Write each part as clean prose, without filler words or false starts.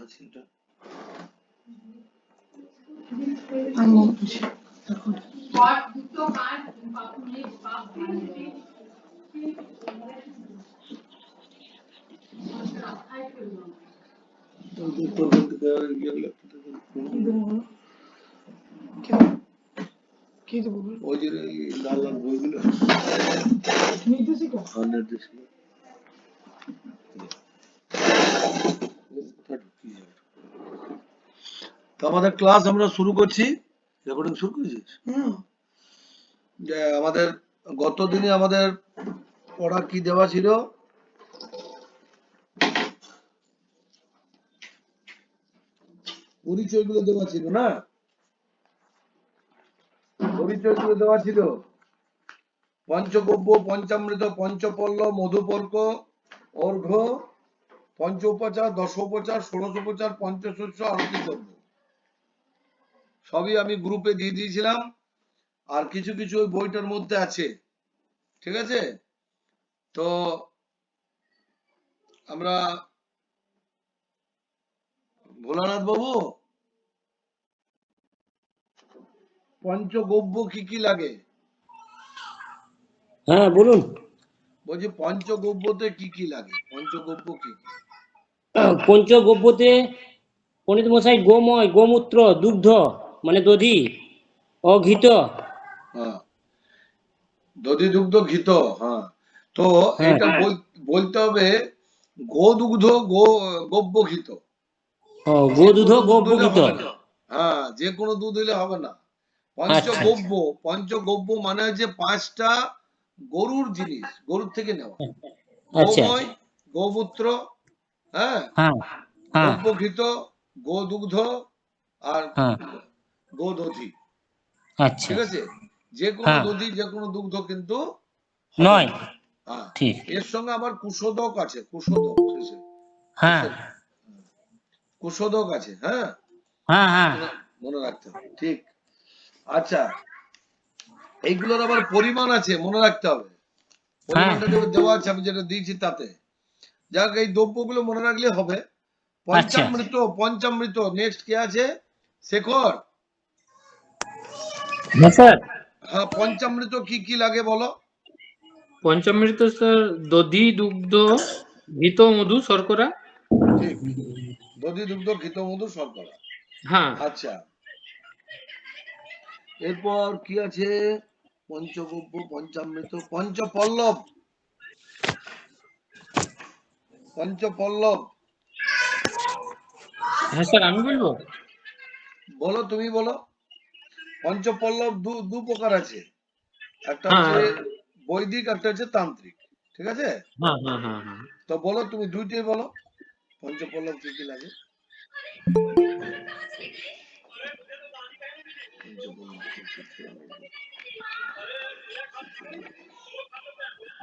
আছে এটা? ওই যে লাল লাল বইগুলো নির্দেশিকা তো আমাদের ক্লাস আমরা শুরু করছি। রেকর্ডিং শুরু করেছিস? যে আমাদের গত দিনে আমাদের পড়া কি দেওয়া ছিল? পরিচয়গুলো দেওয়া ছিল না? পরিচয়গুলো দেওয়া ছিল পঞ্চগব্য, পঞ্চামৃত, পঞ্চপল্লব, মধুপর্ক, অর্ঘ্য, পঞ্চ উপচার, দশ উপচার, ষোড়শ উপচার, পঞ্চশস্য, আরতি দ্রব্য সবই আমি গ্রুপে দিয়ে দিয়েছিলাম। আর কিছু কিছু ওই বইটার মধ্যে আছে, ঠিক আছে? তো আমরা ভোলানাথ বাবু, পঞ্চগব্য কি কি লাগে? হ্যাঁ বলুন। বলছি পঞ্চগব্যতে কি কি লাগে? পঞ্চগব্য কি কি? পঞ্চগব্যতে পণ্ডিত মশাই গোময়, গোমূত্র, দুগ্ধ মানে দধি, অঘৃত। হ্যাঁ, দধি দুগ্ধ ঘিত। হ্যাঁ, তো হ্যাঁ এটা বলতে হবে গোদুগ্ধ গব্য ঘিত। গোদুধ গব্য ঘৃত। হ্যাঁ, যে কোনো দুধ হইলে হবে না। আচ্ছা পঞ্চগব্য, পঞ্চগব্য মানে হচ্ছে পাঁচটা গরুর জিনিস, গরুর থেকে নেওয়া। আচ্ছা গোময়, গোমূত্র, হ্যাঁ, হ্যাঁ হ্যাঁ গব্য ঘিত, গোদুগ্ধ আর হ্যাঁ গোদধি। আচ্ছা ঠিক আছে? যে কোনো হ্যাঁ দধি, যে কোনো দুগ্ধ কিন্তু হবে নয়। না। হ্যাঁ, ঠিক। এর সঙ্গে আবার কুশোদক আছে, কুশোদক শেষে। হ্যাঁ কুশোদক আছে, হ্যাঁ, হ্যাঁ হ্যাঁ মনে রাখতে হবে। ঠিক। আচ্ছা, এইগুলোর আবার পরিমাণ আছে, মনে রাখতে হবে। হ্যাঁ পরিমাণটা দেওয়া আছে, আমি যেটা দিয়েছি তাতে। যাক, এই দ্রব্যগুলো মনে রাখলে হবে। আচ্ছা পঞ্চামৃত, পঞ্চামৃত নেক্সট কে আছে? শেখর। হ্যাঁ স্যার। হ্যাঁ, পঞ্চামৃত কি কি লাগে বলো? পঞ্চামৃত স্যার দধি, দুগ্ধ, ঘৃত, মধু, শর্করা। ঠিক, দধি দুগ্ধ ঘৃত মধু শর্করা। হ্যাঁ, আচ্ছা, এরপর কি আছে? পঞ্চগব্য, পঞ্চামৃত, পঞ্চপল্লব। পঞ্চপল্লব হ্যাঁ স্যার আমি বলবো। বলো, তুমি বলো। পঞ্চপল্লব দু প্রকার আছে, একটা হ্যাঁ হচ্ছে বৈদিক, একটা হচ্ছে তান্ত্রিক, ঠিক আছে? হ্যাঁ হ্যাঁ হ্যাঁ হ্যাঁ তো বলো, তুমি দুইটাই বলো, পঞ্চপল্লব কি কি লাগে?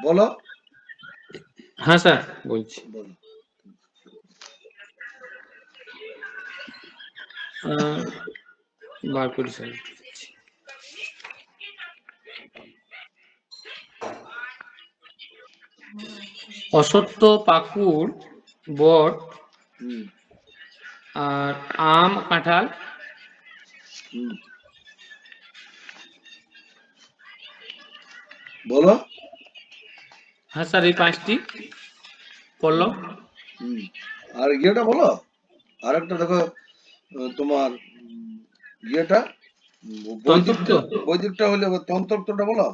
বলো হ্যাঁ স্যার বলছি। বলো। বার করি স্যার। অসত্য, পাকুড়, বট আর আম, কাঁঠাল। বলো। হ্যাঁ স্যার এই পাঁচটি পল্লব। আর ইয়েটা বলো, আর একটা দেখো, তোমার ইয়েটা তন্তুক্ত। বৈদিকটা হলে তন্ত্রটা বলো।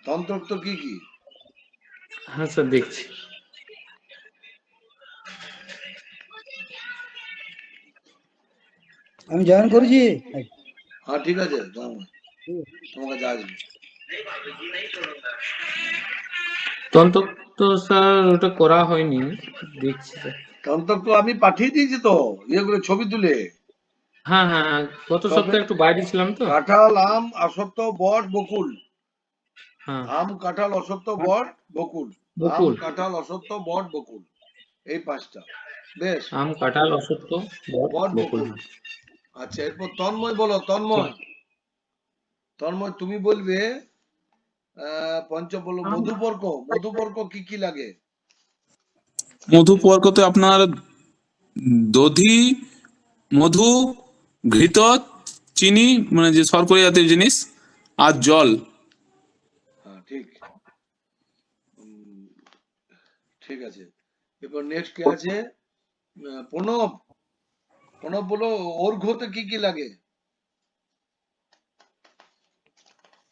তন্ত্রোক্ত কি কি? হ্যাঁ স্যার দেখছি। আমি জয়েন করেছি। হ্যাঁ, ঠিক আছে, তোমাকে যা আসবে। তন্তুক্ত স্যার ওটা করা হয়নি, দেখছি স্যার। তন্ত্রোক্ত আমি পাঠিয়ে দিয়েছি তো, ইয়েগুলো ছবি তুলে। হ্যাঁ হ্যাঁ হ্যাঁ, গত সপ্তাহে একটু বাইরে ছিলাম তো। কাঁঠাল, আম, অশ্বত্থ, বট, বকুল। হ্যাঁ, আম, কাঁঠাল, অশ্বত্থ, বট, বকুল। আম, বকুল। কাঁঠাল, অশ্বত্থ, বট, বকুল, এই পাঁচটা। বেশ, আম, কাঁঠাল, অশ্বত্থ, বট, বট, বকুল। বকুল। আচ্ছা, এরপর তন্ময় বলো। তন্ময়, তন্ময় তুমি বলবে পঞ্চম বললো মধুপর্ক। মধুপর্ক কি কি লাগে? মধুপর্কতে আপনার দধি, মধু, ঘৃত, চিনি মানে যে শর্করা জাতীয় জিনিস, আর জল। হ্যাঁ ঠিক। উম, ঠিক আছে। এরপর নেক্সট কে আছে? প্রণব। প্রণব বলো অর্ঘ্যতে কি কি লাগে?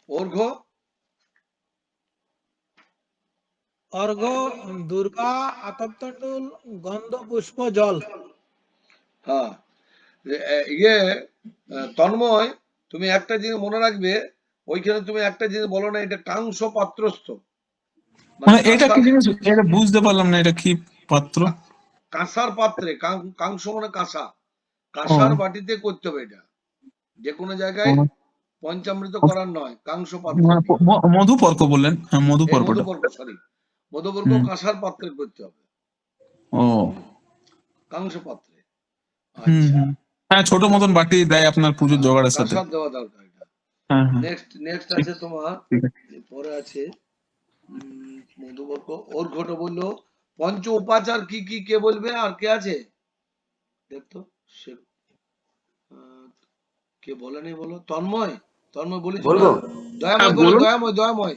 অর্ঘ্য। অর্ঘ্য, দুর্বা, আতপতণ্ডুল, গন্ধ, পুষ্প, জল। হ্যাঁ ইয়ে তন্ময়, তুমি একটা জিনিস মনে রাখবে, ওইখানে তুমি একটা জিনিস বলো না, এটা কাংস পাত্রস্থ, মানে মানে এটা কি কাঁসার, জিনিস, এটা বুঝতে পারলাম না, এটা কি পাত্র? কাঁসার পাত্রে, কাংস মানে কাঁসা, ও, কাঁসার বাটিতে করতে হবে এটা, যে কোনো জায়গায় ও, পঞ্চামৃত করার নয়, কাংস পাত্রে মানে দিয়ে হবে। মধুপর্ক বললেন, হ্যাঁ এই মধুপর্কটা। মধুপর্ক, সরি, মধুপর্ক হুম। কাঁসার পাত্রে করতে হবে। ও, হুম, কাংস পাত্রে। হুম আচ্ছা। হুম। হ্যাঁ, ছোট মতন বাটি দেয় আপনার পুজোর হ্যাঁ, জোগাড়ের সাথে। কাঁসার দেওয়া দরকার এটা। হ্যাঁ হ্যাঁ, নেক্সট নেক্সট ঠিক আছে তোমার, ঠিক আছে। পরে আছে মধুপর্ক, অর্ঘ্যটা বললো। পঞ্চ উপাচার কি কি কে বলবে, আর কে আছে দেখতো? সে আহ, কে বলেনি বলো? তন্ময়, তন্ময় বলেছো না? বলবো? হ্যাঁ দয়াময় বলো, বলুন। দয়াময়, দয়াময়,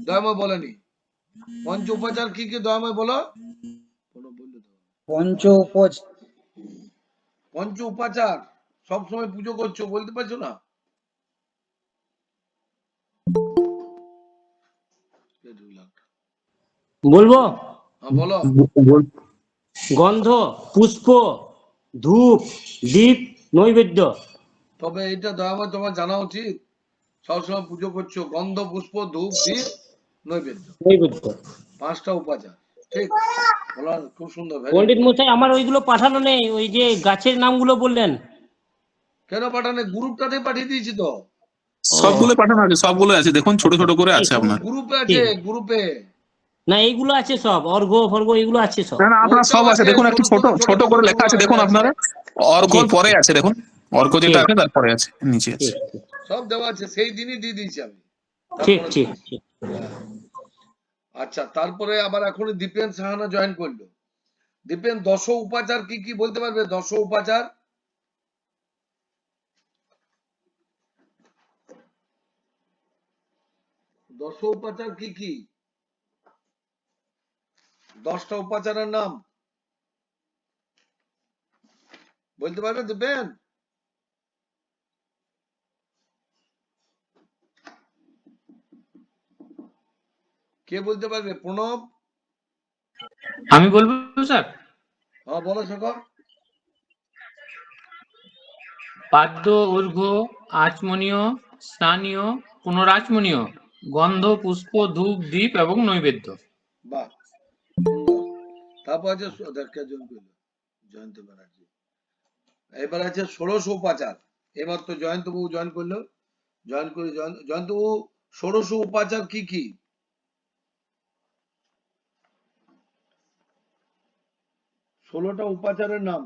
দয়াময় বলেনি। পঞ্চ উপাচার কি কি দয়াময় বলো? বলো, বললো তো। পঞ্চ উপজ পঞ্চ উপাচার সব সময় পুজো করছো, বলতে পারছো না? বলবো? হ্যাঁ বলো। বল- গন্ধ, পুষ্প, ধূপ, দীপ, নৈবেদ্য। তবে এটা দয়াময় তোমার জানা উচিত, সবসময় পুজো করছো, গন্ধ, পুষ্প, ধূপ, দীপ, নৈবেদ্য, নৈবেদ্য। 5টা উপাচার। ঠিক বলা, খুব সুন্দর, ভেরি পণ্ডিত গুড। মশাই, আমার ওইগুলো পাঠানো নেই, ওই যে গাছের নামগুলো বললেন। কেন পাঠানে? গ্রুপটাতে পাঠিয়ে দিয়েছি তো। ও, সবগুলো পাঠানো আছে, সবগুলো আছে, দেখুন ছোট ছোট করে ঠিক আছে আপনার। গ্রুপে আছে, ঠিক। গ্রুপে। না, এইগুলো আছে সব, অর্ঘ্য ফর্ঘ্য এগুলো আছে সব। না না, আপনার ওইটাও সব আছে, আছে, দেখুন একটু ছোট ছোট ছোট ছোট ছোট করে লেখা আছে, দেখুন আছে। আপনারা। অর্ঘ্যর ঠিক পরে আছে, দেখুন অর্ঘ্য যেটা ঠিক আছে তারপরে আছে, নিচে আছে। ঠিক ঠিক সব দেওয়া আছে, সেই দিনই দিয়ে দিয়েছি আমি, ঠিক তারপরে ঠিক দিয়েছি। ঠিক। হ্যাঁ। আচ্ছা, তারপরে আবার এখন দীপেন সাহানা জয়েন করলো। দীপেন, দশ উপাচার কি কি বলতে পারবে? 10 উপাচার। দশ উপাচার কি কি? 10টা উপাচারের নাম বলতে পারবে দীপেন? কে বলতে পারবে? প্রণব। আমি বলবো স্যার? হ্যাঁ বলো শেখর। পাদ্য, অর্ঘ্য, আচমনীয়, স্নানীয়, পুনরাচমনীয়, গন্ধ, পুষ্প, ধূপ, দীপ এবং নৈবেদ্য। বাহ, সুন্দর। তারপর আছে কে জয়েন করলো? জয়ন্ত ব্যানার্জি। এবার আছে 16 উপাচার। এবার তো জয়ন্ত বাবু জয়েন করলো। জয়েন করে জয়ন্ত বাবু, 16 উপাচার কি কি? 16টা উপাচারের নাম।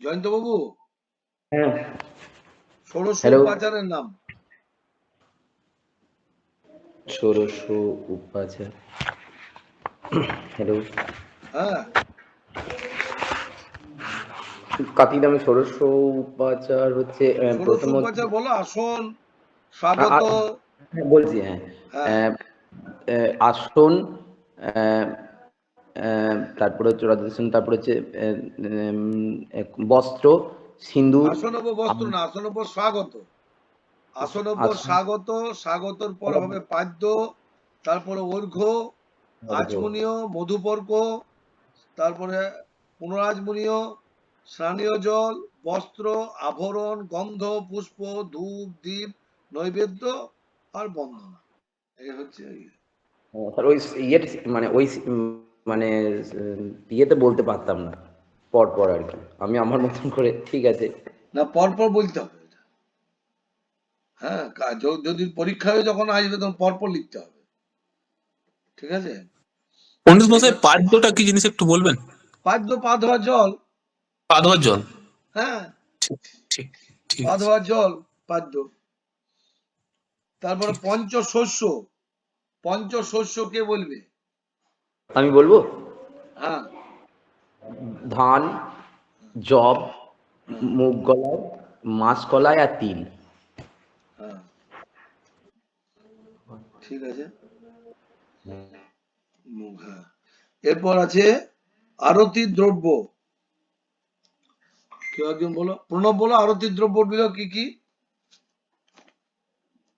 জয়ন্ত বাবু, হ্যাঁ 16 হ্যালো উপাচারের নাম। ষোড়শ উপাচার। হ্যালো হ্যাঁ, কাকি নামে ষোড়শ উপাচার হচ্ছে 16 প্রথমত উপাচার বলো। আসন, স্বাগত। হ্যাঁ, বলছি হ্যাঁ। হ্যাঁ, আসন, তারপরে হচ্ছে রাজস্থান, তারপরে হচ্ছে বস্ত্র, সিন্দুর, আসনব বস্ত্র না, আসনব স্বাগত। আসনব আসন, স্বাগত, স্বাগতর পর হবে পাদ্য, তারপরে অর্ঘ্য, আচমনীয়, মধুপর্ক, তারপরে পুনরাজমনীয়, স্নানীয় জল, বস্ত্র, আভরণ, গন্ধ, পুষ্প, ধূপ, দীপ, নৈবেদ্য আর বন্দনা। এই হচ্ছে স্যার ওই ইয়ের মানে ওই মানে ইয়েতে বলতে পারতাম না, পর পর আর কি, আমি আমার মতন করে। ঠিক আছে। না, পরপর বলতে হবে এটা। হ্যাঁ, যদি পরীক্ষায় যখন আসবে তখন পরপর লিখতে হবে। ঠিক আছে। পণ্ডিত মশাই পাদ্যটা কি জিনিস একটু বলবেন? পাদ্য পা ধোয়া জল। পা ধোয়ার জল। হ্যাঁ, ঠিক ঠিক ঠিক পা আছে। ধোয়া জল পাদ্য। তারপরে পঞ্চশস্য। পঞ্চশস্য কে বলবে? আমি বলবো, হ্যাঁ, ধান, জব, হ্যাঁ, মুগ কলাই, মাসকলাই আর তিল। হ্যাঁ, ঠিক আছে। হ্যাঁ, এরপর আছে আরতি দ্রব্য। কেউ একজন বলো, প্রণব বলো, আরতি দ্রব্য গুলো কি কি?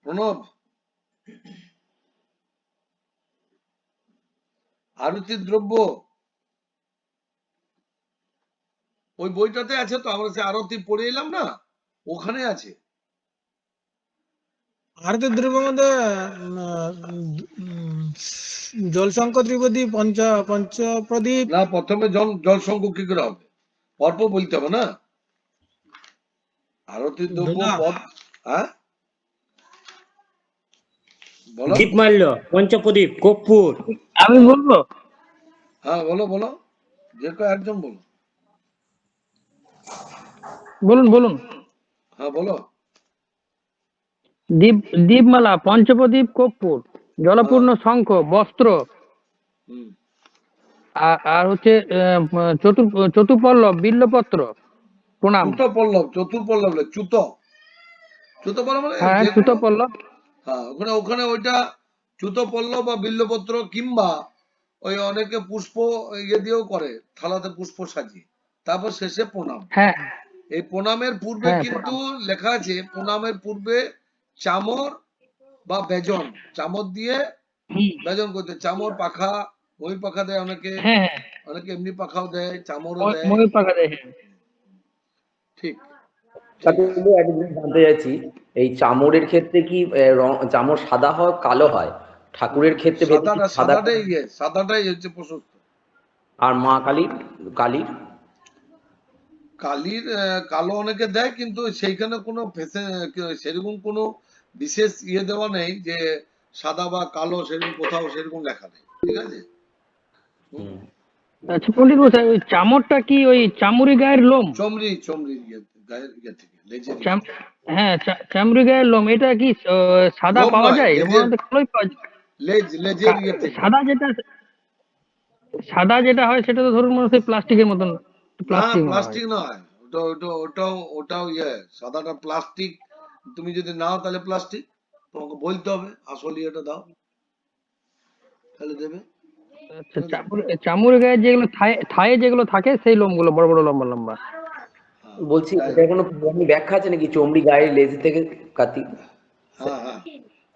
প্রণব, আরতি দ্রব্য ওই বইটাতে আছে তো, আমরা সে আরতি পড়ে এলাম না, ওখানে আছে। আরতি দ্রব্যের মধ্যে জলশঙ্কর ত্রিপদী পঞ্চপ্রদীপ। না, প্রথমে জল সংখ্য কি করে হবে? পরপর বলতে হবে না। আরতি দ্রব্য ধূনা। পদ। হ্যাঁ, বলো। দীপমাল্য, পঞ্চপ্রদীপ, কর্পূর। আমি বলবো, হ্যাঁ, বলো বলো, যে কেউ একজন বলো। বলুন বলুন। হ্যাঁ, বলো। দীপমালা, পঞ্চপ্রদীপ, কর্পূর, হ্যাঁ, জলপূর্ণ শঙ্খ, বস্ত্র, হুম। আর হচ্ছে চতুপল্লব, বিল্লপত্র, প্রণাম। চুত পল্লব, চতুর্পল্লব বলে, চ্যুত। চ্যুত পল্লব মানে হ্যাঁ, যে কোনো। চতুপল্লব। হ্যাঁ, ওখানে ওখানে ওইটা চ্যুত পল্লব বা বিল্লপত্র, কিংবা ওই অনেকে পুষ্প ইয়ে দিয়েও করে, থালাতে পুষ্প সাজিয়ে, তারপর শেষে প্রণাম। হ্যাঁ এই প্রণামের পূর্বে হ্যাঁ, কিন্তু প্রণাম। লেখা আছে, প্রণামের পূর্বে চামর বা বেজন, চামর দিয়ে হুম, বেজন করতে, চামর পাখা, ময়ূর পাখা দেয় অনেকে, হ্যাঁ হ্যাঁ, অনেকে এমনি পাখাও দেয়, চামরও দেয়। ময়ূর পাখা দেয়, হ্যাঁ। ঠিক, ঠিক আছে। কিন্তু একটা জিনিস জানতে চাইছি, এই চামড়ের ক্ষেত্রে কি চামড় সাদা হয় কালো হয়? ঠাকুরের ক্ষেত্রে ভেতরে কি সাদা সাদাটাই ইয়ে, সাদাটাই হচ্ছে প্রশস্ত। আর মা কালীর? কালীর কালির কালো অনেকে দেয়, কিন্তু সেইখানে কোনো সেরকম কোনো বিশেষ ইয়ে দেওয়া নেই যে সাদা বা কালো, সেরকম কোথাও সেরকম লেখা নেই। ঠিক আছে। হুম। হুম। আচ্ছা পণ্ডিত মশাই, ওই চামড়টা কি ওই চামড়ি গায়ের লোম? চমড়ি, চমড়ির ইয়ে, গায়ের ইয়ে থেকে, লেজের ইয়ে চাম থেকে। হ্যাঁ, চামড়ি গায়ের লোম, এটা কি সাদা লোম পাওয়া নয়, যায়? লেজের, মনে কালোই পাওয়া যায়। লেজের ইয়ে থেকে। সাদা যেটা হয় সেটা তো ধরুন মনে হয় প্লাস্টিকের মতন, না, প্লাস্টিক মনে হয়। প্লাস্টিক নয়, ওটাও ইয়ে, সাদাটা প্লাস্টিক। তুমি যদি নাও তাহলে প্লাস্টিক, তোমাকে বলতে হবে আসল ইয়েটা দাও, তাহলে দেবে। আচ্ছা, চামড়ি গায়ে যেগুলো থায়ে যেগুলো থাকে সেই লোমগুলো বড় বড় লম্বা লম্বা। হ্যাঁ, বলছি, যাই এটা হোক। কোনো পৌরাণিক ব্যাখ্যা আছে নাকি চমড়ি গায়ের লেজ থেকে কাতি? হ্যাঁ, হ্যাঁ,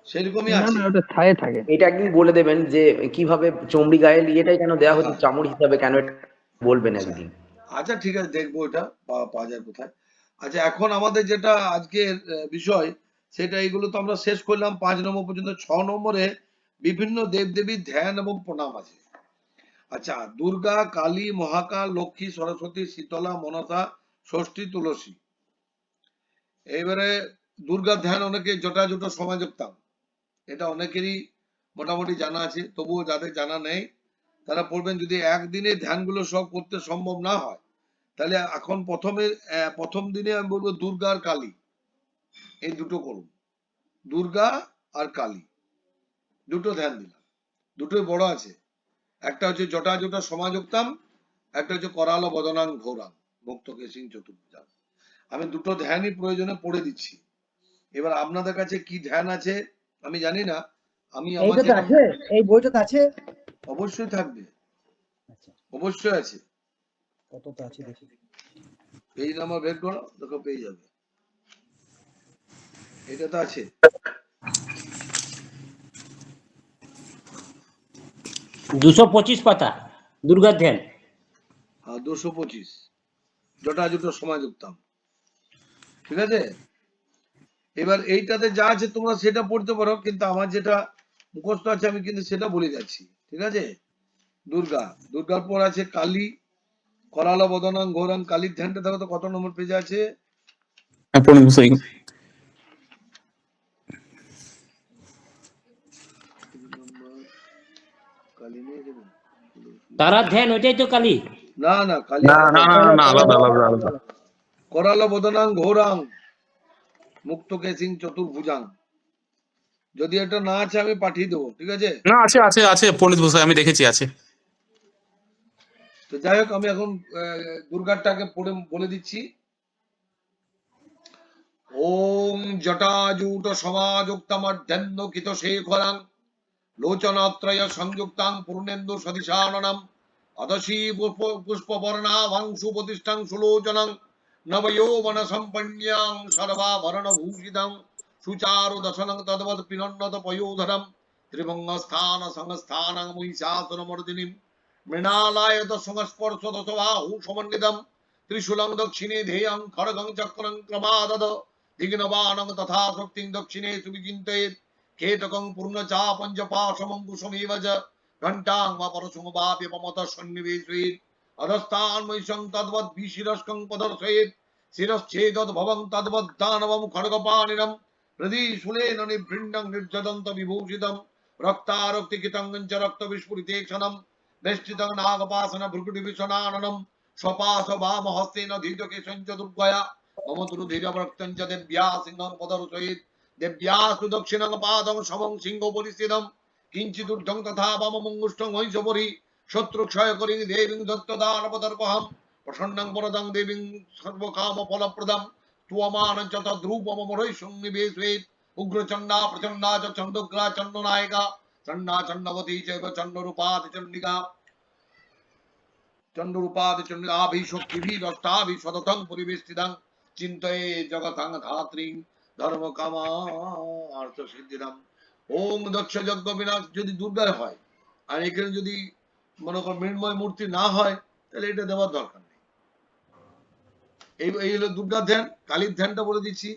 সেরকমই না আছে। না, ওটা থায়ে থাকে। এটা একদিন বলে দেবেন যে কিভাবে চমড়ি গায়ের ইয়েটাই কেন দেওয়া হচ্ছে, হ্যাঁ, চামড় হিসাবে কেন, এটা বলবেন আচ্ছা, একদিন। আচ্ছা, ঠিক আছে, দেখবো এটা পাওয়া যায় কোথায়। আচ্ছা, এখন আমাদের যেটা আজকের বিষয়, সেটা এগুলো তো আমরা শেষ করলাম 5 নম্বর পর্যন্ত। 6 নম্বরে বিভিন্ন দেবদেবীর ধ্যান এবং প্রণাম আছে। আচ্ছা, দুর্গা, কালী, মহাকাল, লক্ষ্মী, সরস্বতী, শীতলা, মনসা, ষষ্ঠী, তুলসী। এইবারে দুর্গার ধ্যান অনেকে জটাজুট সমাযোক্তাম, এটা অনেকেরই মোটামুটি জানা আছে, তবুও যাদের জানা নেই তারা পড়বেন। যদি একদিনে ধ্যানগুলো সব করতে সম্ভব না হয়, তাহলে এখন প্রথম দিনে আমি বলবো দুর্গা আর কালী, এই দুটো করুন। দুর্গা আর কালী দুটো ধ্যান দিলাম, দুটোই বড় আছে। একটা হচ্ছে জটাজুট সমাযোক্তাম, একটা হচ্ছে করাল বদনাং ঘোরাং মুক্তকে সিং চতুর্ভুজাং। আমি দুটো ধ্যানই প্রয়োজনে পড়ে দিচ্ছি। এবার আপনাদের কাছে কি ধ্যান আছে আমি জানি না। আমি আমার এইটাতে যেটা, আছে, এই বইটাতে আছে। অবশ্যই থাকবে, আচ্ছা, অবশ্যই আছে। কতটা আছে দেখি। পেজ নাম্বার বের করো, দেখো পেয়ে যাবে, এটা তো আছে। 225 পাতা, দুর্গার ধ্যান। হ্যাঁ, 225 জটাজুট সমাযোক্তাম। ঠিক আছে। এবার এইটাতে যা আছে তোমরা সেটা পড়তে পারো, কিন্তু আমার যেটা মুখস্থ আছে আমি কিন্তু সেটা বলে যাচ্ছি। ঠিক আছে। দুর্গার পর আছে কালী, করাল বদনাং ঘোরাং। কালীর ধ্যানটা দেখো তো কত নম্বর পেজে আছে। হ্যাঁ, পণ্ডিত মশাই। তিন নম্বর, কালী নিয়ে যাবেন। তারা ধ্যান ওইটাই তো কালী। না না কালী না না আলাদা। না না, আলাদা আলাদা আলাদা। করাল বদনাং ঘোরাং মুক্ত কেসিং চতুর্ভুজাং। যদি এটা না আছে আমি পাঠিয়ে দেবো, ঠিক আছে? না আছে আছে আছে পণ্ডিত বসাই, আমি দেখেছি আছে। তো যাই হোক, আমি এখন দুর্গাটাকে পড়ে বলে দিচ্ছি। ওম জটাজুট সমাযুক্তমধ্যন্ন কিত শেখরাং লোচনত্রয় সংযুক্তাং পূর্ণেন্দু সদিশাননম অদশী পুষ্পবর্ণাভাং সুপ্রতিষ্ঠাং সুলোচনং নবযৌবন সম্পন্যাং সর্বাভরণ ভূষিতং সুচারু দশনং তদ্বৎ পিনন্নত পয়োধরম ত্রিভঙ্গস্থান সংস্থানং মহিষাসুরমর্দিনীম মৃণালায়ত সংস্পর্শ দশবাহু সমন্বিতম ত্রিশূলং দক্ষিণে ধ্যেয়ং খড়গং চক্রং ক্রমাদদ দিগ্নবাণং তথা শক্তিং দক্ষিণে সুবিচিন্তয়েৎ কেতকং পূর্ণচা পঞ্চপাশমঙ্কুশমেব চ ঘণ্টাং वा परशुमवाप्यपमत सन्निवेशयेत् अधस्तान् महिषं तद्वद् विशिरस्कं पदर्शयेत् शिरश्चेदद्भवं तद्वद् दानवं खड्गपाणिनं हृदि शूलेन निभृण्डं निर्जदन्त विभूषितं रक्तारक्तिकितं च रक्तविस्फुरिते क्षणं वेष्टितं नागपासन भ्रुकुटिविशनाननं स्वपाश वामहस्तेन धीतकेशं च दुर्गया मम दुर्धीरवक्तं च देव्या सिंहं पदर्शयेत् देव्यास्तु दक्षिणं पादं समं सिंहोपरिस्थितं किञ्चिदुर्धं तथा वाममङ्गुष्ठं महिषोपरि शत्रुक्षयकरीं देवीं दत्तदानवदर्पहं प्रसन्नं वरदं देवीं सर्वकामफलप्रदं त्वमानं च तद्रूपममरैषं निवेशयेत् उग्रचण्डा प्रचण्डा च चण्डोग्रा चण्डनायिका चण्डा चण्डवती चैव चण्डरूपाति चण्डिका चण्डरूपाति चण्डिकाभिः सततं परिवेष्टितं चिन्तये जगतं धात्रीं धर्मकामार्थसिद्धिदम्। ओम दक्ष यज्ञ বিনাশ যদি দুর্গায় হয়, আর এখানে যদি মনে কর মৃন্ময় মূর্তি না হয়, তাহলে এটা দেওয়ার দরকার নেই। এই হলো দুর্গা ধ্যান। কালীর ধ্যানটা বলে দিচ্ছি।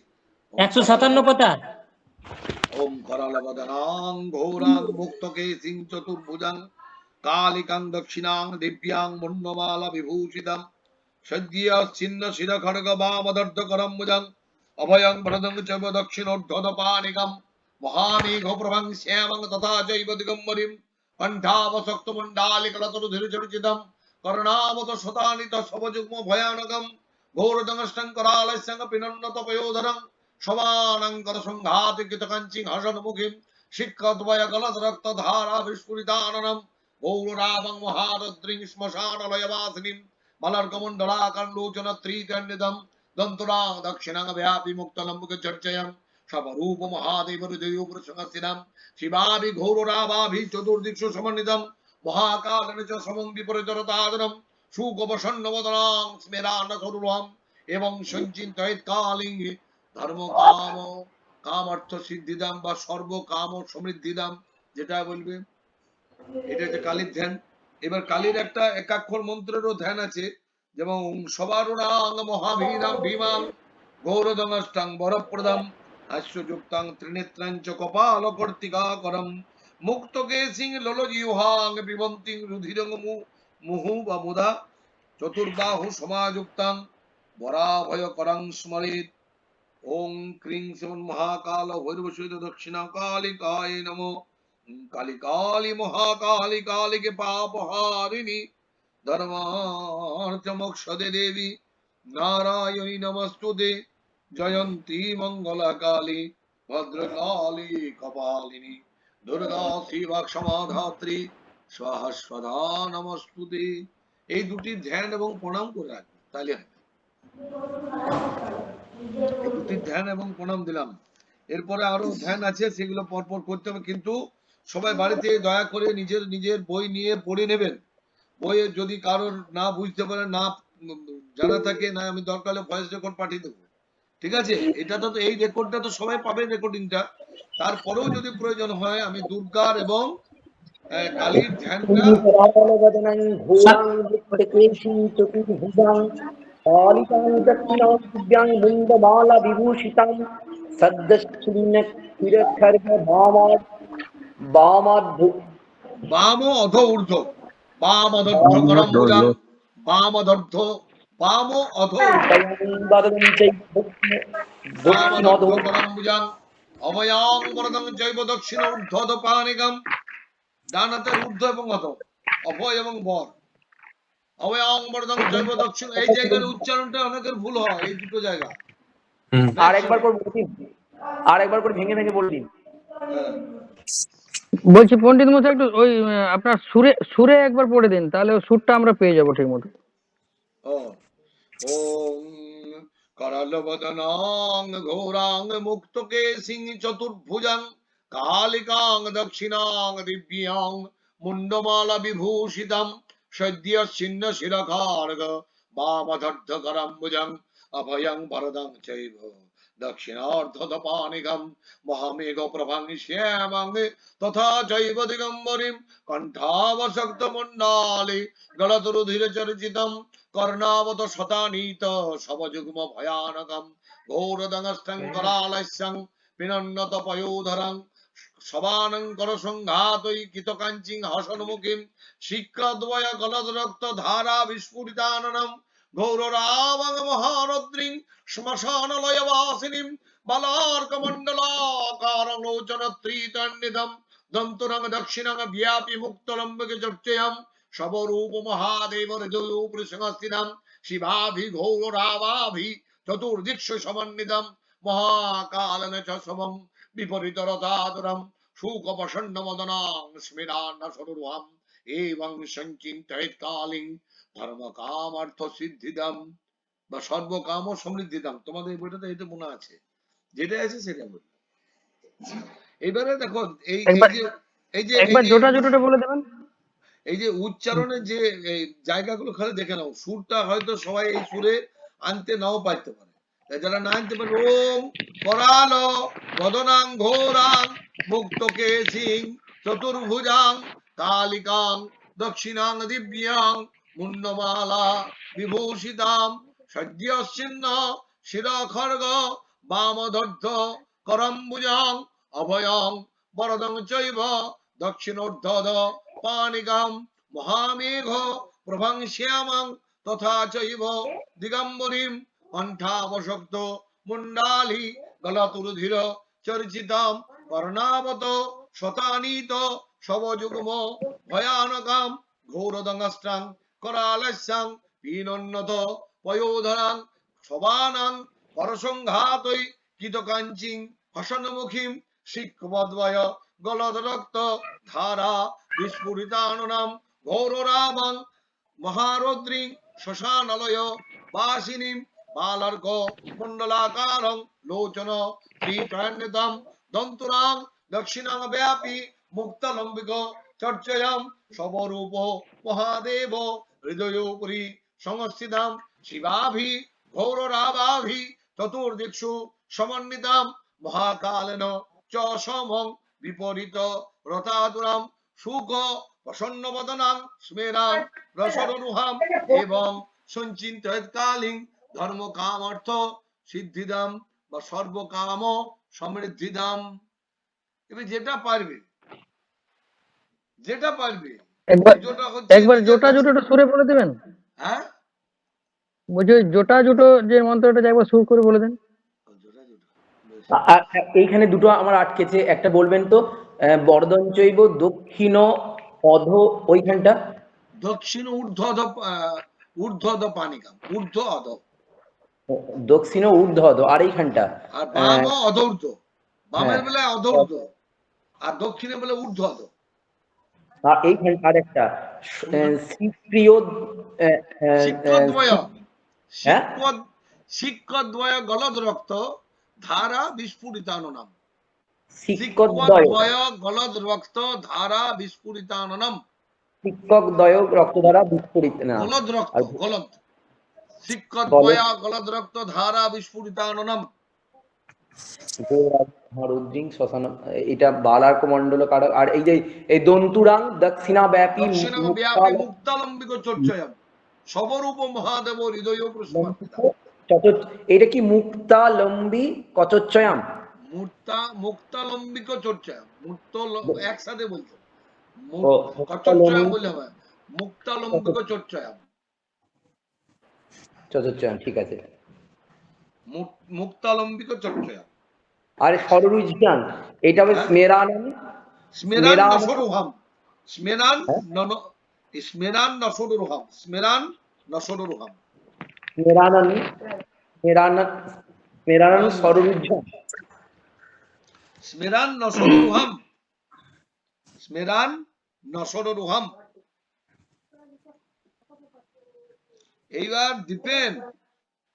157 পাতা। ওম করলবদনাং ঘোরাং মুক্তকেশিং চতুর্ভুজাং কালিকাং দক্ষিণাং দিব্যাং মুন্ডমালা বিভূষিতাং সজ্জিয়াচ্ছিন্ন শিরখড়গ বামদর্ধকরম ভুজং অভয়ং ভরদং চৈব দক্ষিণোর্ধ্বদপানিকম महामेघप्रभं श्यामं तथा चैव दिगम्बरीं कण्ठावसक्तमण्डालिकलतरुधिरचरिचितं कर्णावतशतानितशवजुग्म भयानकं घोरदंष्टं करालस्यं पिनन्नतपयोधरं शवानं करसंघातिकितकञ्चिं हसन्मुखीं शिखद्वयगलद्रक्तधारा विस्फुरिताननं गौररावं महारद्रीं श्मशानलयवासिनीं मलर्कमण्डलाकर्लोचनत्रीकण्डितं दन्तुरां दक्षिणं व्यापि मुक्तलम्बुकचर्चयम् सबरूप महादेव हृदय पुरुषंगस्थितं शिवाभि घोररावाभि चतुर्दिक्षु समन्वितं महाकालेन च समं विपरीतरतादनं शुकवसन्नवदनां स्मेरानसरुलहम् एवं संचिन्तयेत् कालिं धर्म काम कामर्थ सिद्धिदां বা সর্ব কাম সমৃদ্ধিদাম, যেটা বলবে এটা হচ্ছে কালীর ধ্যান। এবার কালীর একটা একাক্ষর মন্ত্রেরও ধ্যান আছে, যেমন সবারুণাং মহাভীরাং ভীমাং গৌরদঙ্গষ্টাং বরপ্রদম হাস্যযুক্তাং ত্রিনেত্রাং চ কপালকর্তিকাকরম মুক্তকেশিং ললজিহ্বাং পিবন্তিং রুধিরং মুহু বা মুদা চতুর্বাহু সমাযুক্তাং বরাভয়করং স্মরেৎ। ওম ক্রিং শ্রীমন মহাকাল ভৈরবসহিত দক্ষিণা কালিকায় নমো। কালী কালী মহাকালী কালীকে পাপহারিণী ধর্মার্থ মোক্ষদে দেবী নারায়ণী নমস্তুতে জয়ন্তী মঙ্গলা কালী ভদ্রকালী কপালিনী দুর্গা শিবা ক্ষমাধাত্রী সহস্রধা নমস্তুতে। এই দুটি ধ্যান এবং প্রণাম করে রাখবেন, তাহলে হয়। এই দুটি ধ্যান এবং প্রণাম দিলাম। এরপরে আরো ধ্যান আছে, সেগুলো পরপর করতে হবে, কিন্তু সবাই বাড়িতে দয়া করে নিজের নিজের বই নিয়ে পড়ে নেবেন। বইয়ে যদি কারোর না বুঝতে পারে, না জানা থাকে, না আমি দরকার হলে ভয়েস রেকর্ড পাঠিয়ে দেবো, ঠিক আছে? এটা তো এই রেকর্ডটা তো সবাই পাবে, রেকর্ডিংটা। তারপরেও যদি প্রয়োজন হয় আমি দুর্গার এবং কালীর ধ্যানটা করলবদনাং ঘোরাং মুক্তকেশিং চতুর্ভুজাং কালিকাং দক্ষিণাং দিব্যাং মুন্ডমালা বিভূষিতাং সদ্দশ্চিন্ন ক্ষীরখর্গ বাম অধ ঊর্ধ্ব বামধর্ধ করম ভুজাং বামধর্ধ বাম অধ বামধর্ধ করম ভুজাং অভয়াং বরদং জৈব দক্ষিণ ঊর্ধ্বদপানিকম। ডান হাতের ঊর্ধ্ব এবং অধ, অভয় এবং বর। অভয়াং বরদং জৈব দক্ষিণ। এই জায়গার উচ্চারণটা অনেকের ভুল হয়, এই দুটো জায়গা। আর একবার করে বলে দিন, আর একবার করে ভেঙে ভেঙে বলে দিন। হ্যাঁ, বলছি পণ্ডিত মশাই একটু ওই আপনার সুরে সুরে একবার পড়ে দিন, তাহলে ওই সুরটা আমরা পেয়ে যাবো ঠিক মতো। ও ওম করলবদনাং ঘোরাং মুক্তকে সিং চতুর্ভুজাং কালিকাং দক্ষিণাং দিব্যাং মুন্ডমালা বিভূষিতাম সদ্য ছিন্ন শিরখার্গ বামধর্ধকরাম্বুজং অভয়ং বরদং চৈব দক্ষিণার্ধপানিগম মহামেঘ প্রভাং শ্যামাং তথা চৈব দিগম্বরীম কণ্ঠাবসক্ত মণ্ডালি গলতরুধির চর্চিতম কর্ণাবত শতানীত সবযুগ্ম ভয়ানকম ঘোরদংষ্টং করালস্যং পিনন্নত পয়োধরং সবানং করসংঘাতৈ কিতকাঞ্চিং হসনমুখীম শিক্রদ্বয় গলদরক্ত ধারা বিস্ফুরিতাননম ঘোররাবং মহারদ্রিং শ্মশানলয়বাসিনীম বালার্কমণ্ডলাকারং লোচনত্রিতন্নিধম দন্তরং দক্ষিণং ব্যাপি মুক্তলম্বকে চর্চয়াম সবরূপ মহাদেব হৃদয় পুরুষস্থিতম শিবাভি ঘোরাভাভি চতুর্দিক্ষু সমন্বিতম মহাকালন চ সমম বিপরীতরতাদুরম শুকপসন্ন মদনাং স্মিরান্ন সরুহম এবং সংচিন্তয়েৎ কালিং ধর্ম কামার্থ সিদ্ধিদম বা সর্বকাম ও সমৃদ্ধিদম। তোমাদের বইটাতে এটা মনে আছে, যেটা আছে সেটা বল। এবারে দেখো এই একবার যে এই যে একবার জোটা জোটাটা বলে দেবেন। এই যে উচ্চারণের যে এই জায়গাগুলো খালি দেখে নাও, সুরটা হয়তো সবাই এই সুরে আনতে নাও পারতে পারে। তাই যারা না আনতে পারে, ওম করাল বদনাং ঘোরাং মুক্তকে সিং চতুর্ভুজাং কালিকাং দক্ষিণাং দিব্যাং মুন্ডমালা বিভূষিতাম সদ্যচ্ছিন্ন শিরখর্গ বামধর্ধ করম্বুজাং অভয়ং বরদং চৈব দক্ষিণোর্ধদ পানিকাম মহামেঘ প্রভাং শ্যামাং তথা চৈব দিগম্বরীম কণ্ঠাবসক্ত মুন্ডালি গলাতুরুধির চর্চিতাম কর্ণাবত শতানীত সবযুগ্ম ভয়ানকাম ঘোরদংষ্টং করালস্যাং পিনন্নত পয়োধরাং সবানাং পরসংঘাতৈ কিতকাঞ্চিং হসনমুখীম শিক্ষ্মদ্বয় গলদরক্ত ধারা বিস্ফুরিতাননাম ঘোররাবং মহারদ্রিং শ্মশানালয় বাসিনীম বালার্ক মণ্ডলাকারং লোচন ত্রিচয়নিতম দন্তরাং দক্ষিণাং ব্যাপী মুক্তলম্বিক চর্চয়াম সবরূপ মহাদেব হৃদয়োপরি সংস্থিতাম শিবাভি ঘোররাভাভি চতুর্দিক্ষু সমন্বিতাম মহাকালেন চ সমং বিপরীত রতাতুরাম সুখ প্রসন্ন বদনাং স্মেরাং রসরুহাম এবং সঞ্চিন্তয়েৎ কালিং ধর্ম কাম অর্থ সিদ্ধিদাম বা সর্বকাম সমৃদ্ধিদাম। এবার যেটা পারবে একবার জোটা হচ্ছে একবার নিজের জোটা কাছে। জোটাটা সুরে বলে দেবেন। হ্যাঁ, বলছি ওই জোটা জোটো যে মন্ত্রটা একবার সুর করে বলে দেন। জোটা বেশ। আর এইখানে দুটো আমার আটকেছে, একটা বলবেন তো, বরদঞ্চৈব দক্ষিণ অধ ওইখানটা। দক্ষিণ ঊর্ধ্বদ পানিকাম, ঊর্ধ্ব অধ, দক্ষিণ ঊর্ধ্ব অধ, আর এইখানটা আর বাম অধৌর্ধ্ব। বামের হ্যাঁ। বেলায় অধৌর্ধ্ব আর দক্ষিণে বলে ঊর্ধ্ব অধ। আর এইখানে আরেকটা শিক্রিয় শিক্ষদ্বয় হ্যাঁ? শিক্ষদ্বয় গলদ রক্ত ধারা বিস্ফুরিতাননম। শিক্ষকদ্বয় শিক্ষদ্বয় গলদ রক্ত ধারা বিস্ফুরিতাননম। শিক্ষকদ্বয় রক্তধারা বিস্ফোরিত না, গলদ রক্ত, আর গলদ শিক্ষদ্বয় গলদ রক্ত ধারা বিস্ফুরিতাননম। রুদ্রিং শ্মশান, এটা বালার্ক মণ্ডল কারক। আর এই যে এই দন্তুরাং দক্ষিণাব্যাপী দক্ষিণাং ব্যাপী মুক্তালম্বিক চর্চয়াম সবরূপ মহাদেব হৃদয় প্রস্ফুটিতাম। এটা কি মুক্তালম্বী কচচ্চয়াম? মুক্তালম্বিক চর্চয়াম, মুক্ত একসাথে বলতে মুক্তালম্বী বললে হবে, মুক্তালম্বিক চর্চয়াম, চচচ্চয়াম, ঠিক আছে। মুক্তালম্বিক চর্চয়াম। আর সররুজিয়ান, এটা হবে স্মেরানম। স্মেরান নসরুহাম, স্মেরান স্মেরান নসরুরহাম, স্মেরান নসরুরহাম। মেরানন মেরানন মেরানন সরুবিদ্যাম। স্মেরান নসরুরহাম, স্মেরান নসরুরহাম। এইবার দীপেন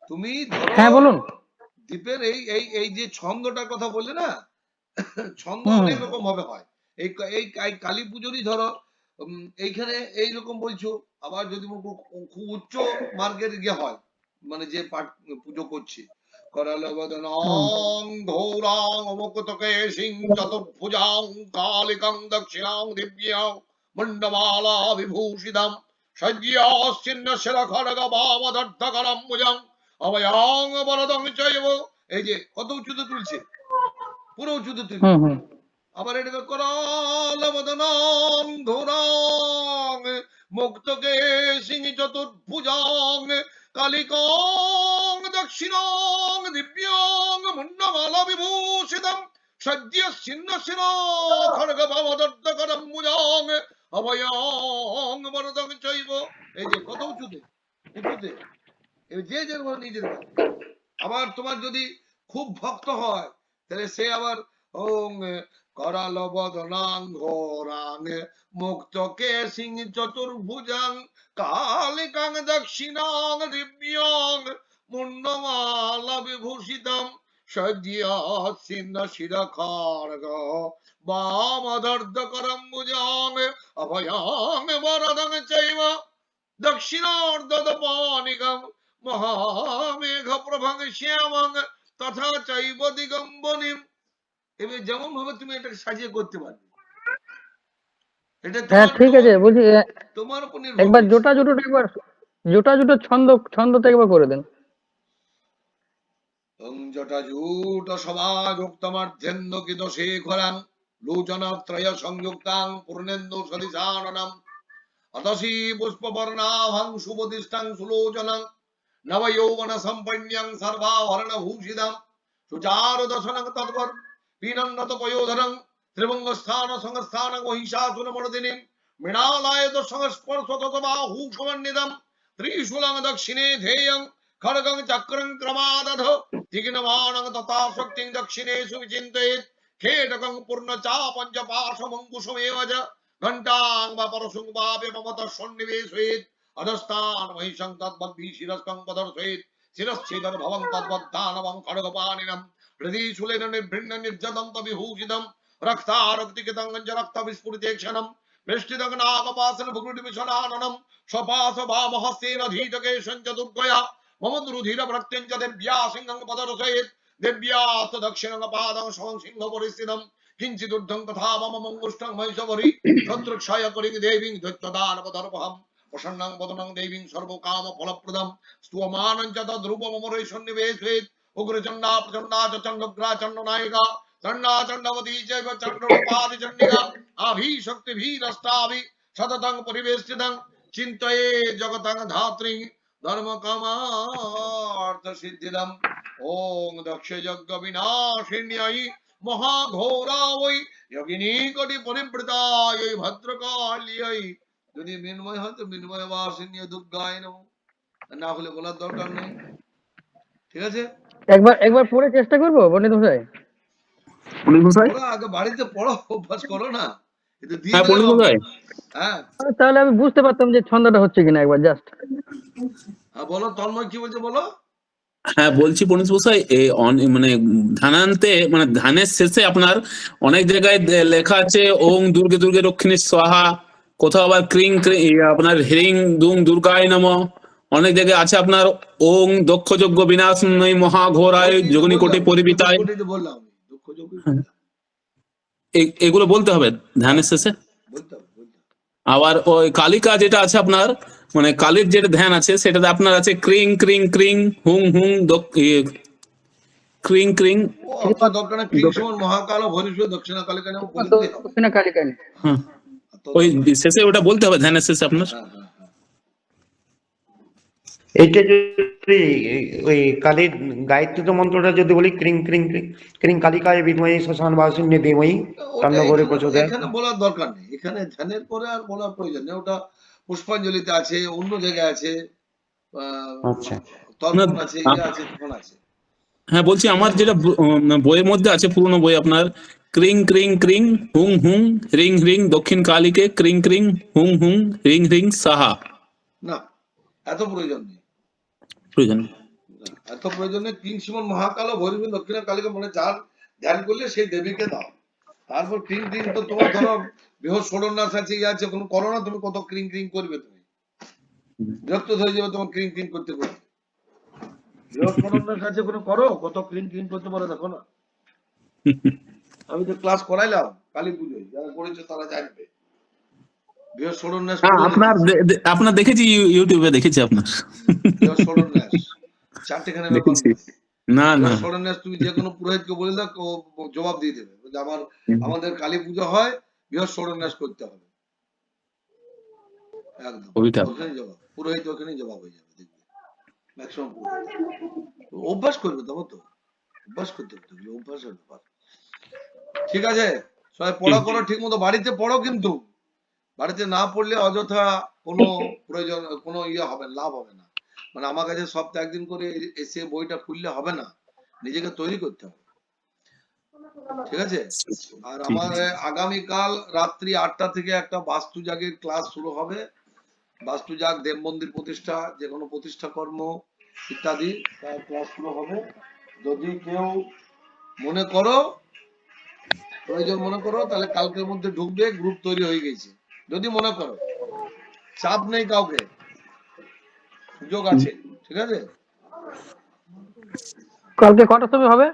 তুমি হ্যাঁ ধরো, বলুন। দীপের এই এই এই যে ছন্দটার কথা বললে না, ছন্দ হুম। অনেক রকম ভাবে হয়। এই এই কালী পুজোরই ধরো এইখানে এইরকম বলছো, আবার যদি খুব উচ্চ মার্গের গিয়ে হয়, মানে যে পাঠ পুজো করছে, করালো বদনং ঘোরাং অমুকতকে সিং চতুর্ভুজাং কালিকাং দক্ষিণাং দিব্যাং মণ্ডমালা বিভূষিতাম সজ্জিয়াশ্চিন্ন শিরখড়গ বামদর্ধকরম মুজং অভয়াং বরদং চৈব। এই যে কত উচ্চতে তুলছে, পুরো উচ্চতে তুলছে। হুম হুম। আবার এটাকে করালবদনং ঘোরাং মুক্তকে সিং চতুর্ভুজাং কালিকাং দক্ষিণাং দিব্যাং মুন্ডমালা বিভূষিতম সজ্জিয়াশ্চিন্ন শিরখড়গ বামদর্ধকরম মুজং অভয়াং বরদং চৈব। এই যে কত উঁচুতে, উঁচুতে। এই যে যে নিজের কাছে। আবার তোমার যদি খুব ভক্ত হয় তাহলে সে আবার ওং করাল বদনাং ঘোরাং মুক্তকে সিং চতুর্ভুজাং কালিকাং দক্ষিণাং দিব্যাং মুন্ডমালা বিভূষিতম সজ্জিয়াশ্চিন্ন শিরখড়গ বামদর্ধকরম মুজং অভয়াং বরদং চৈব দক্ষিণার্ধপানিকম মহামেঘ প্রভং শ্যামং তথা চৈব দিগম্বনিম। এবার যেমন ভাবে তুমি এটাকে সাজিয়ে করতে পারবে, এটা হ্যাঁ ঠিক আছে, বলছি তোমার উপর নির্ভর একবার করছে। জোটা জুটোটা একবার জোটা জুটো ছন্দটা একবার করে দেন। জটাজুট সমাযোক্তমার্ধ্যেন্দকিত শেখরাং লোচনত্রয় সংযুক্তাং পূর্ণেন্দু সদিশাননম অতসী পুষ্পবর্ণাভং সুবদিষ্টাং সুলোচনং নবযৌবন সম্পন্যং সর্বাভরণ ভূষিতং সুচারু দর্শনং তৎপর পীনন্নত পয়োধরং ত্রিভঙ্গস্থান সংস্থানং মহিষাসুর মর্দিনীম মৃণালয় সংস্পর্শ ততবাহু সমন্বিতম ত্রিশূলং দক্ষিণে ধ্যেয়ং খড়গং চক্রং ক্রমাদধ তীক্ষ্ণবাণং তথা শক্তিং দক্ষিণেষু বিচিন্তয়েৎ খেটকং পূর্ণচাপঞ্চ পার্শ্বমঙ্কুশমেব চ ঘণ্টাং বা পরশুং বা মমত সন্নিবেশয়েৎ অধস্থান মহিষং তদ্বদ্ভি শিরস্কং পদর্শয়েৎ শিরশ্ছেদন ভবং তদ্বদ্ধানবং খড়গপাণিনম হৃদি শূলেন নিভৃন্ন নির্যদন্ত বিভূষিতম রক্তারক্তিকিতং রক্ত বিস্ফুরিতে ক্ষণম বেষ্টিতং নাগপাসন ভুগ্রুটি মিশনাননম সপাস বামহস্তেন ধীতকে সঞ্চতুর্গয়া মম দুরুধীর প্রত্যঞ্চ দেব্যা সিংহং পদর্শয়েৎ দেব্যাস্ত দক্ষিণং পাদং সমং সিংহ পরিস্থিতম কিঞ্চিদ ঊর্ধ্বং তথা মম মঙ্গুষ্টং মহিষবরি শত্রুক্ষয় করিং দেবীং দৈত্যদানবদর্পহম প্রসন্নং বদনং দেবীং সর্বকাম ফলপ্রদম স্তুয়মানং চ তদ্রূপমমরে সন্নিবেশয়েৎ উগ্রচণ্ডা প্রচণ্ডা চ চণ্ডগ্রা চণ্ডনায়িকা চণ্ডা চণ্ডবতী চৈব চণ্ডরূপাদি চণ্ডিকা আভি শক্তিভিরষ্টাভি সততং পরিবেষ্টিতং চিন্তয়ে জগতং ধাত্রী ধর্ম কামার্থ সিদ্ধিদম ওং দক্ষ যজ্ঞ বিনাশিন্যায় মহাঘোরা ওই যোগিনী কোটি পরিবৃতায় ভদ্রকাল্যায়। যদি মৃন্ময় হয় তো মৃন্ময় বাসিনী দুর্গায় নমঃ, না হলে বলার দরকার নেই। ঠিক আছে, একবার পড়ে চেষ্টা করবো পণ্ডিত মশাই। পণ্ডিত মশাই, ওরা আগে বাড়িতে পড়ো, অভ্যাস করো না, এটা দিয়ে হ্যাঁ দিলে পণ্ডিত হবে। মশাই, হ্যাঁ তাহলে আমি বুঝতে পারতাম যে ছন্দটা হচ্ছে কিনা একবার জাস্ট। বলো তন্ময় কি বলছে বলো। হ্যাঁ বলছি পণ্ডিত মশাই, মানে ধানান্তে মানে ধানের শেষে আপনার অনেক জায়গায় লেখা আছে ওং দুর্গে দুর্গে রক্ষিণী স্বাহা, কোথাও আবার ক্রিং আপনার হ্রিং দুং দুর্গায় নমঃ, অনেক জায়গায় আছে আপনার ওং দক্ষ যজ্ঞ বিনাশনয় মহাঘোরায় যোগিনী কোটি পরিবিতায়। বললাম দুঃখ যোগ এগুলো বলতে হবে ধ্যানের শেষে। বলতে হবে, বলতে হবে। আবার ওই কালিকা যেটা আছে আপনার, মানে কালীর যেটা ধ্যান আছে সেটাতে আপনার আছে ক্রিং ক্রিং ক্রিং হুং হুং ক্রিং ক্রিং। ও আপনার দরকার না, ক্রিং সমান মহাকাল ভরিষ্ঠ দক্ষিণা কালিকা নাম বলে দিতে হবে। দক্ষিণা কালিকায়। হ্যাঁ ওই শেষে ওটা বলতে হবে ধ্যানের শেষে আপনার। হ্যাঁ, হ্যাঁ, হ্যাঁ। এইটা যদি ওই কালীর গায়ত্রী মন্ত্রটা যদি বলি ক্রিং ক্রিং ক্রিং ক্রিং কালিকায় বিদ্মহে শ্মশান বাসিনী দেবই ওটা কান্নগরে এখানে প্রচোদয়াৎ। এখানে বলার দরকার নেই, এখানে ধ্যানের পরে আর বলার প্রয়োজন নেই। ওটা পুষ্পাঞ্জলিতে আছে, অন্য জায়গায় আছে, আচ্ছা তর্পণ আছে, ইয়ে আছে, তখন আছে। হ্যাঁ বলছি আমার যেটা বইয়ের মধ্যে আছে, পুরনো বই আপনার, ক্রিং ক্রিং ক্রিং হুং হুং রিং রিং দক্ষিণ কালীকে ক্রিং ক্রিং হুং হুং রিং রিং সাহা। না, এত প্রয়োজন নেই। প্রয়োজন নেই। না, এত প্রয়োজন নেই। ক্রিং শ্রীমন মহাকাল ভৈরবী দক্ষিণা কালীকে মনে যার ধ্যান করলে সেই দেবীকে দাও। তারপর ক্রিং ক্রিং তো তোমার ধরো বৃহৎ ষোড়ন্যাস আছে, ইয়ে আছে, কোনো করো না, তুমি কত ক্রিং ক্রিং করবে, তুমি বিরক্ত হয়ে যাবে তোমার ক্রিং ক্রিং করতে করতে। বৃহৎ ষোড়ন্যাস আছে, কোনো করো, কত ক্রিং ক্রিং করতে পারো, দেখো না। আমি তো ক্লাস করাইলাম কালী পুজোয়, যারা করেছে তারা জানবে। বৃহৎ ষোড়ন্যাস হ্যাঁ, পুরো আপনার দেখেছি। আপনার দেখেছি, ইউটিউবে দেখেছি আপনার। বৃহৎ ষোড়ন্যাস চারটেখানে ব্যাপার দেখেছি। নয়। না না, বৃহৎ ষোড়ন্যাস তুমি যে কোনো পুরোহিতকে বলে দাও, ও জবাব দিয়ে দেবে যে আমাদের কালী পুজো হয়, বৃহৎ ষোড়ন্যাস করতে হবে। একদম ওইটা ওখানে জবাব, পুরোহিত ওখানেই জবাব হয়ে যাবে, দেখবে ম্যাক্সিমাম অভ্যাস করবে, তবে তো অভ্যাস করতে হবে, এগুলো অভ্যাসের ব্যাপার। ঠিক আছে, সবাই পড়া করো ঠিক মতো, বাড়িতে পড়ো, কিন্তু বাড়িতে না পড়লে অযথা কোনো প্রয়োজন, কোনো ইয়ে হবে না, লাভ হবে না। মানে আমার কাছে সপ্তাহে একদিন করে এসে বইটা খুললে হবে না, নিজেকে তৈরি করতে হবে। ঠিক আছে। আর ঠিক আমার আছে। আগামীকাল রাত্রি 8টা থেকে একটা বাস্তু জাগের ক্লাস শুরু হবে। বাস্তু জাগ, দেব মন্দির প্রতিষ্ঠা, যে কোনো প্রতিষ্ঠা কর্ম ইত্যাদি তার ক্লাস শুরু হবে। যদি কেউ মনে করো, প্রয়োজন মনে করো, তাহলে কালকের মধ্যে ঢুকবে, গ্রুপ তৈরি হয়ে গেছে। যদি মনে করো, চাপ নেই কাউকে, সুযোগ আছে। ঠিক আছে। কালকে কটার সময় হবে?